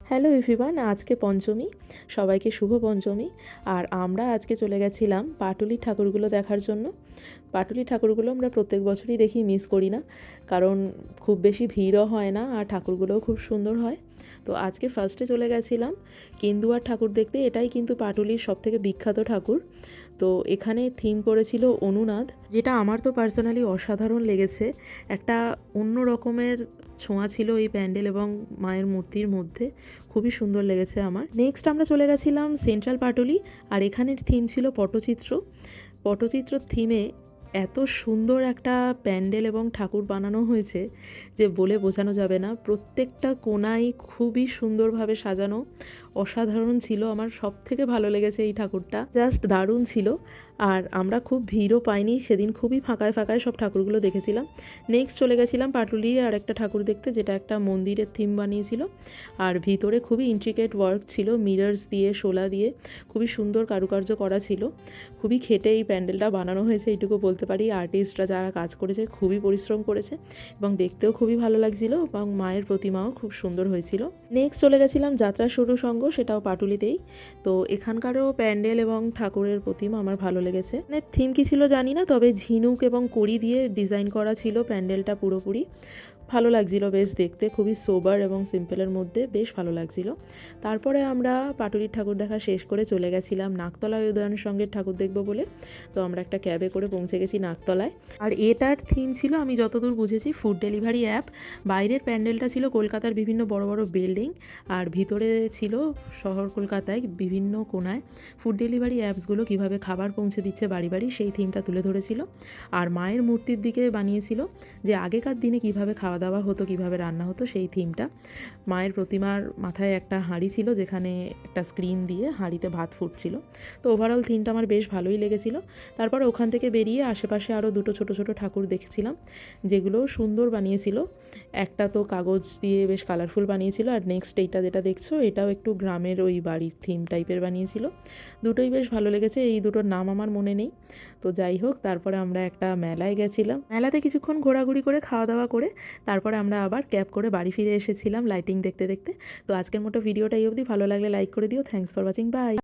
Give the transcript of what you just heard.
Hello everyone, আজকে পঞ্চমী, সবাইকে শুভ পঞ্চমী। আর আমরা আজকে চলে গেছিলাম পাটুলির ঠাকুরগুলো দেখার জন্য। পাটুলির ঠাকুরগুলো আমরা প্রত্যেক বছরই দেখি, মিস করি না, কারণ খুব বেশি ভিড়ও হয় না আর ঠাকুরগুলোও খুব সুন্দর হয়। তো আজকে ফার্স্টে চলে গেছিলাম কেন্দুয়ার ঠাকুর দেখতে। এটাই কিন্তু পাটুলির সবথেকে বিখ্যাত ঠাকুর। তো এখানে থিম করেছিল অনুনাদ, যেটা আমার তো পার্সোনালি অসাধারণ লেগেছে। একটা অন্য রকমের ছোঁয়া ছিল এই প্যান্ডেল এবং মায়ের মূর্তির মধ্যে, খুবই সুন্দর লেগেছে আমার। নেক্সট আমরা চলে গেছিলাম সেন্ট্রাল পাটুলি, আর এখানের থিম ছিল পটচিত্র। পটচিত্র থিমে এত সুন্দর একটা প্যান্ডেল এবং ঠাকুর বানানো হয়েছে যে বলে বোঝানো যাবে না। প্রত্যেকটা কোণাই খুবই সুন্দরভাবে সাজানো, অসাধারণ ছিল। আমার সব থেকে ভালো লেগেছে এই ঠাকুরটা, জাস্ট দারুণ ছিল। আর আমরা খুব ভিড়ও পাইনি সেদিন, খুবই ফাঁকায় ফাঁকায় সব ঠাকুরগুলো দেখেছিলাম। নেক্সট চলে গেছিলাম পাটুলি আর একটা ঠাকুর দেখতে, যেটা একটা মন্দিরের থিম বানিয়েছিল। আর ভিতরে খুবই ইন্ট্রিকেট ওয়ার্ক ছিল, মিরর্স দিয়ে, শোলা দিয়ে খুবই সুন্দর কারুকার্য করা ছিল। খুবই খেটে এই প্যান্ডেলটা বানানো হয়েছে, এইটুকু বলতে পারি। আর্টিস্টরা যারা কাজ করেছে খুবই পরিশ্রম করেছে এবং দেখতেও খুবই ভালো লাগছিল, এবং মায়ের প্রতিমাও খুব সুন্দর হয়েছিল। নেক্সট চলে গেছিলাম যাত্রা শুরু সঙ্গ, সেটাও পাটুলিতেই। তো এখানকারও প্যান্ডেল এবং ঠাকুরের প্রতিমা আমার ভালো লেগেছে। মানে থিম কী ছিল জানি না, তবে ঝিনুক এবং কড়ি দিয়ে ডিজাইন করা ছিল প্যান্ডেলটা পুরোপুরি। ভালো লাগছিল বেশ দেখতে, খুবই সোবার এবং সিম্পলের মধ্যে বেশ ভালো লাগছিল। তারপরে আমরা পাটুলির ঠাকুর দেখা শেষ করে চলে গেছিলাম নাকতলায় উদয়ন সঙ্গের ঠাকুর দেখবো বলে। তো আমরা একটা ক্যাবে করে পৌঁছে গেছি নাকতলায়। আর এটার থিম ছিল, আমি যতদূর বুঝেছি, ফুড ডেলিভারি অ্যাপ। বাইরের প্যান্ডেলটা ছিল কলকাতার বিভিন্ন বড় বড় বিল্ডিং, আর ভিতরে ছিল শহর কলকাতায় বিভিন্ন কোণায় ফুড ডেলিভারি অ্যাপসগুলো কীভাবে খাবার পৌঁছে দিচ্ছে বাড়ি বাড়ি, সেই থিমটা তুলে ধরেছিল। আর মায়ের মূর্তির দিকে বানিয়েছিল যে আগেকার দিনে কীভাবে খাওয়া দাওয়া হতো, কীভাবে রান্না হতো, সেই থিমটা। মায়ের প্রতিমার মাথায় একটা হাঁড়ি ছিল, যেখানে একটা স্ক্রিন দিয়ে হাঁড়িতে ভাত ফুটছিল। তো ওভারঅল থিমটা আমার বেশ ভালোই লেগেছিল। তারপর ওখান থেকে বেরিয়ে আশেপাশে আরও দুটো ছোট ছোট ঠাকুর দেখছিলাম, যেগুলো সুন্দর বানিয়েছিল। একটা তো কাগজ দিয়ে বেশ কালারফুল বানিয়েছিল, আর নেক্সট এইটা যেটা দেখছো, এটাও একটু গ্রামের ওই বাড়ির থিম টাইপের বানিয়েছিল। দুটোই বেশ ভালো লেগেছে, এই দুটোর নাম আমার মনে নেই। তো যাই হোক, তারপরে আমরা একটা মেলায় গেছিলাম। মেলাতে কিছুক্ষণ ঘোরাঘুরি করে খাওয়া দাওয়া করে তারপরে আমরা আবার ক্যাব করে বাড়ি ফিরে এসেছিলাম লাইটিং দেখতে দেখতে। তো আজকের মতো ভিডিওটা এই অবধি। ভালো লাগলে লাইক করে দিও। Thanks for watching, by.